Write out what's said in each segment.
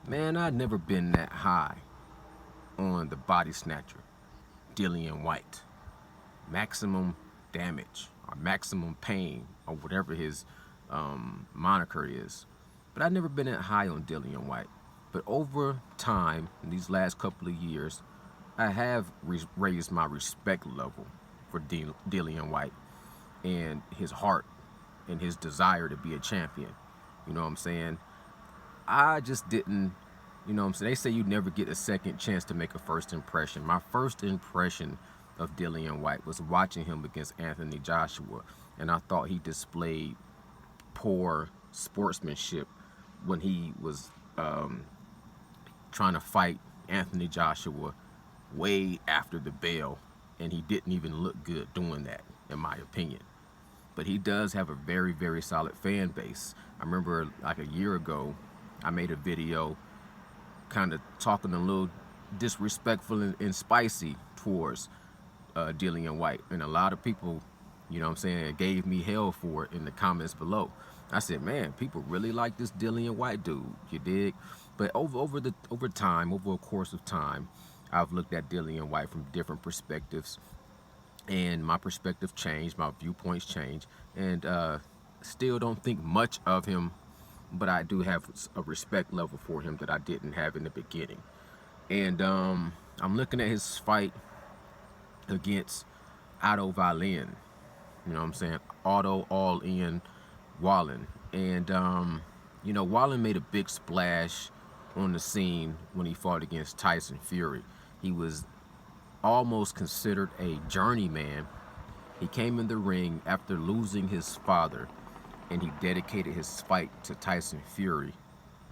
Man, I'd never been that high on the body snatcher, Dillian Whyte. Maximum damage or maximum pain or whatever his moniker is. But I've never been that high on Dillian Whyte. But over time, in these last couple of years, I have raised my respect level for Dillian Whyte and his heart and his desire to be a champion. You know what I'm saying? I just didn't, you know what I'm saying? They say you never get a second chance to make a first impression. My first impression of Dillian Whyte was watching him against Anthony Joshua, and I thought he displayed poor sportsmanship when he was trying to fight Anthony Joshua way after the bell, and he didn't even look good doing that, in my opinion. But he does have a very, very solid fan base. I remember like a year ago, I made a video kind of talking a little disrespectful and spicy towards Dillian Whyte. And a lot of people, you know what I'm saying, gave me hell for it in the comments below. I said, man, people really like this Dillian Whyte dude, you dig? But over a course of time, I've looked at Dillian Whyte from different perspectives, and my perspective changed, my viewpoints changed, and still don't think much of him, but I do have a respect level for him that I didn't have in the beginning. And I'm looking at his fight against Otto Wallin. You know what I'm saying? Otto all in Wallin. And Wallin made a big splash on the scene when he fought against Tyson Fury. He was almost considered a journeyman. He came in the ring after losing his father, and he dedicated his fight to Tyson Fury,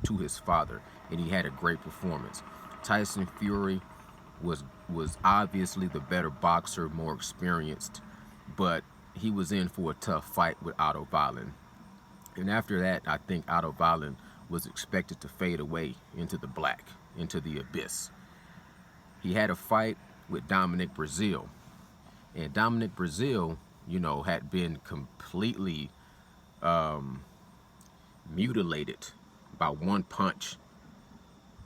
to his father, and he had a great performance. Tyson Fury was obviously the better boxer, more experienced, but he was in for a tough fight with Otto Wallin. And after that, I think Otto Wallin was expected to fade away into the black, into the abyss. He had a fight with Dominic Brazil, and Dominic Brazil, had been completely mutilated by one punch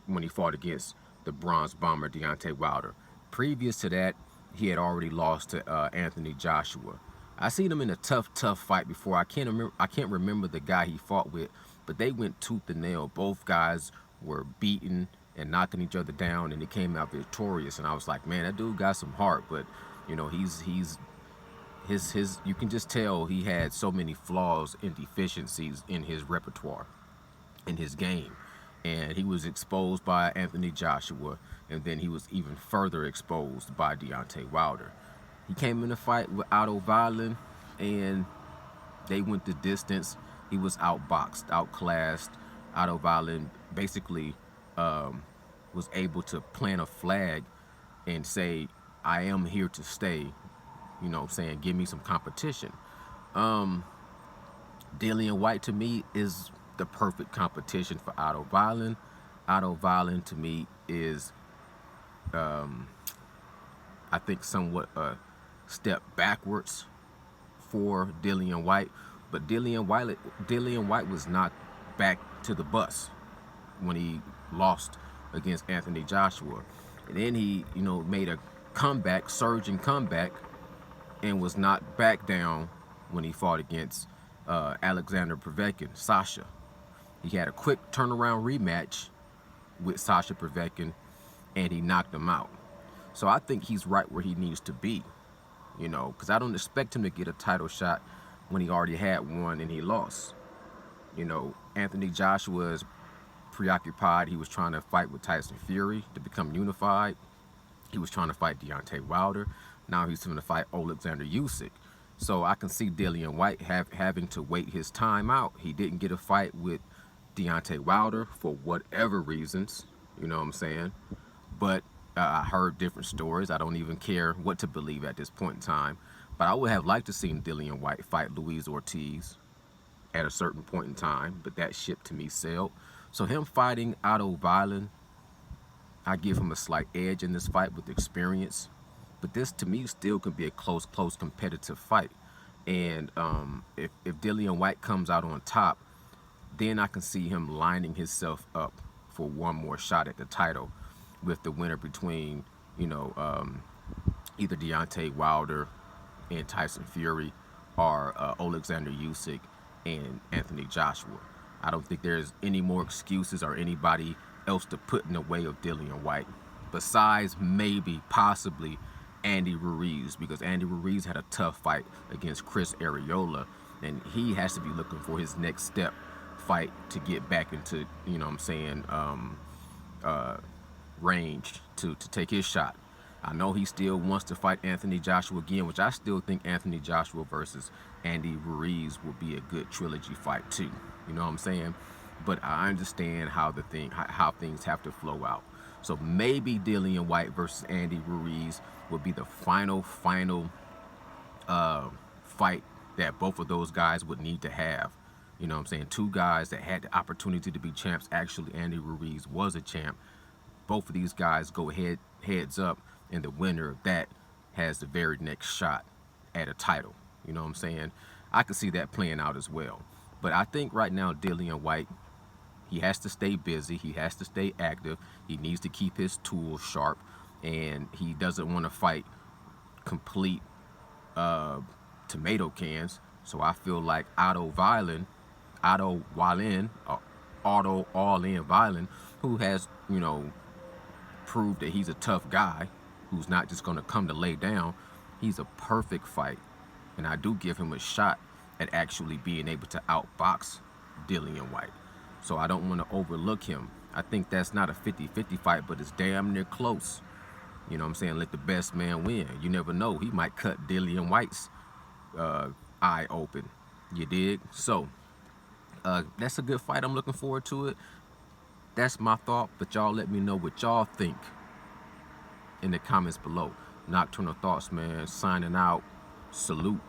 when he fought against the bronze bomber Deontay Wilder. Previous to that, he had already lost to Anthony Joshua. I seen him in a tough fight before. I can't remember the guy he fought with, but they went tooth and nail. Both guys were beaten and knocking each other down, and he came out victorious. And I was like, man, that dude got some heart, but he's his you can just tell he had so many flaws and deficiencies in his repertoire, in his game. And he was exposed by Anthony Joshua, and then he was even further exposed by Deontay Wilder. He came in a fight with Otto Wallin, and they went the distance. He was outboxed, outclassed. Otto Wallin basically was able to plant a flag and say, I am here to stay, saying, give me some competition. Dillian Whyte, to me, is the perfect competition for Otto Wallin. Otto Wallin, to me, is, I think, somewhat a step backwards for Dillian Whyte. But Dillian Whyte was knocked back to the bus when he lost against Anthony Joshua. And then he, made a comeback, surging comeback, and was knocked back down when he fought against Alexander Povetkin, Sasha. He had a quick turnaround rematch with Sasha Povetkin, and he knocked him out. So I think he's right where he needs to be, because I don't expect him to get a title shot when he already had one and he lost. Anthony Joshua is preoccupied. He was trying to fight with Tyson Fury to become unified. He was trying to fight Deontay Wilder. Now he's trying to fight Alexander Usyk. So I can see Dillian Whyte having to wait his time out. He didn't get a fight with Deontay Wilder for whatever reasons, you know what I'm saying? But I heard different stories. I don't even care what to believe at this point in time. But I would have liked to see Dillian Whyte fight Luis Ortiz at a certain point in time, but that ship to me sailed. So him fighting Otto Wallin, I give him a slight edge in this fight with experience. But this, to me, still could be a close competitive fight. And if Dillian Whyte comes out on top, then I can see him lining himself up for one more shot at the title, with the winner between, you know, either Deontay Wilder and Tyson Fury, or Alexander Usyk and Anthony Joshua. I don't think there's any more excuses or anybody else to put in the way of Dillian Whyte, besides maybe, possibly, Andy Ruiz, because Andy Ruiz had a tough fight against Chris Arreola, and he has to be looking for his next step fight to get back into, you know what I'm saying, range to take his shot. I know he still wants to fight Anthony Joshua again, which I still think Anthony Joshua versus Andy Ruiz will be a good trilogy fight too. You know what I'm saying? But I understand how how things have to flow out. So maybe Dillian Whyte versus Andy Ruiz will be the final fight that both of those guys would need to have. You know what I'm saying? Two guys that had the opportunity to be champs. Actually, Andy Ruiz was a champ. Both of these guys go heads up, and the winner of that has the very next shot at a title. You know what I'm saying? I could see that playing out as well. But I think right now Dillian Whyte, he has to stay busy. He has to stay active. He needs to keep his tools sharp, and he doesn't want to fight complete tomato cans. So I feel like Otto Wallin, who has, you know, proved that he's a tough guy, who's not just going to come to lay down. He's a perfect fight, and I do give him a shot at actually being able to outbox Dillian Whyte. So I don't want to overlook him. I think that's not a 50-50 fight, but it's damn near close. You know what I'm saying? Let the best man win. You never know. He might cut Dillian Whyte's eye open. You dig? So that's a good fight. I'm looking forward to it. That's my thought, but y'all let me know what y'all think in the comments below. Nocturnal Thoughts, man. Signing out. Salute.